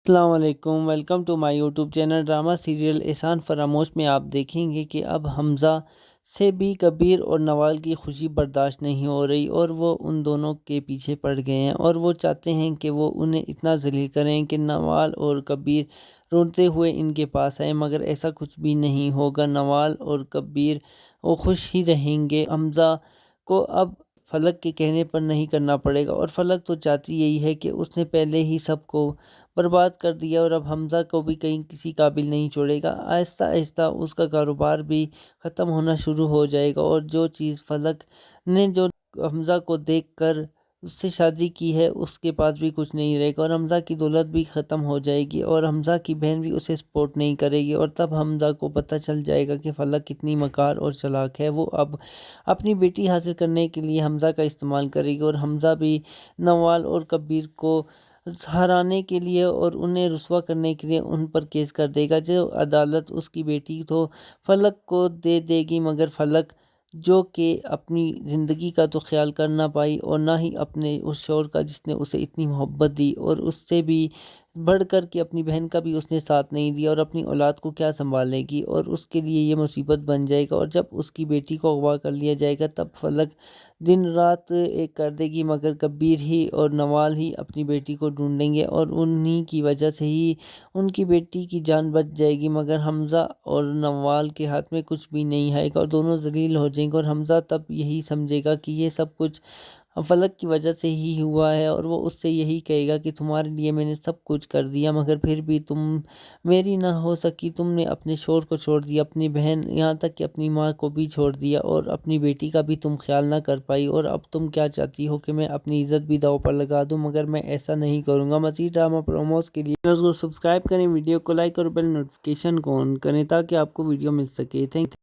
السلام علیکم، welcome to my YouTube channel drama serial Ehsan Faramosh میں آپ دیکھیں گے کہ اب حمزہ سے بھی کبیر اور نوال کی خوشی برداشت نہیں ہو رہی اور وہ ان دونوں کے پیچھے پڑ گئے ہیں اور وہ چاہتے ہیں کہ وہ انہیں اتنا ذلیل کریں کہ نوال اور کبیر روتے ہوئے ان کے پاس آئیں، مگر ایسا کچھ بھی نہیں ہوگا۔ نوال اور کبیر وہ خوش ہی رہیں گے۔ حمزہ کو اب فلک کے کہنے پر نہیں کرنا پڑے گا اور فلک تو چاہتی یہی ہے کہ اس نے پہلے ہی سب کو برباد کر دیا اور اب حمزہ کو بھی کہیں کسی قابل نہیں چھوڑے گا۔ آہستہ آہستہ اس کا کاروبار بھی ختم ہونا شروع ہو جائے گا اور جو چیز فلک نے جو حمزہ کو دیکھ کر اس سے شادی کی ہے اس کے پاس بھی کچھ نہیں رہے گا اور حمزہ کی دولت بھی ختم ہو جائے گی اور حمزہ کی بہن بھی اسے سپورٹ نہیں کرے گی اور تب حمزہ کو پتہ چل جائے گا کہ فلک کتنی مکار اور چلاک ہے۔ وہ اب اپنی بیٹی حاصل کرنے کے لیے حمزہ کا استعمال کرے گی اور حمزہ بھی نوال اور کبیر کو ہرانے کے لیے اور انہیں رسوا کرنے کے لیے ان پر کیس کر دے گا۔ جو عدالت اس کی بیٹی تو فلک کو دے دے گی، مگر فلک جو کہ اپنی زندگی کا تو خیال کر نہ پائی اور نہ ہی اپنے اس شوہر کا جس نے اسے اتنی محبت دی اور اس سے بھی بڑھ کر کے اپنی بہن کا بھی اس نے ساتھ نہیں دیا اور اپنی اولاد کو کیا سنبھالے گی اور اس کے لیے یہ مصیبت بن جائے گا اور جب اس کی بیٹی کو اغوا کر لیا جائے گا تب فلک دن رات ایک کر دے گی، مگر کبیر ہی اور نوال ہی اپنی بیٹی کو ڈھونڈیں گے اور انہی کی وجہ سے ہی ان کی بیٹی کی جان بچ جائے گی، مگر حمزہ اور نوال کے ہاتھ میں کچھ بھی نہیں آئے گا اور دونوں ذلیل ہو جائیں گے اور حمزہ تب یہی سمجھے گا کہ یہ سب کچھ فلک کی وجہ سے ہی ہوا ہے اور وہ اس سے یہی کہے گا کہ تمہارے لیے میں نے سب کچھ کر دیا مگر پھر بھی تم میری نہ ہو سکی، تم نے اپنے شوہر کو چھوڑ دیا، اپنی بہن، یہاں تک کہ اپنی ماں کو بھی چھوڑ دیا اور اپنی بیٹی کا بھی تم خیال نہ کر پائی اور اب تم کیا چاہتی ہو کہ میں اپنی عزت بھی داؤ پر لگا دوں، مگر میں ایسا نہیں کروں گا۔ مزید ڈرامہ پروموز کے لیے چینل کو سبسکرائب کریں، ویڈیو کو لائک اور بیل نوٹیفیکیشن کو آن کریں تاکہ آپ کو ویڈیو مل سکے۔ تھینک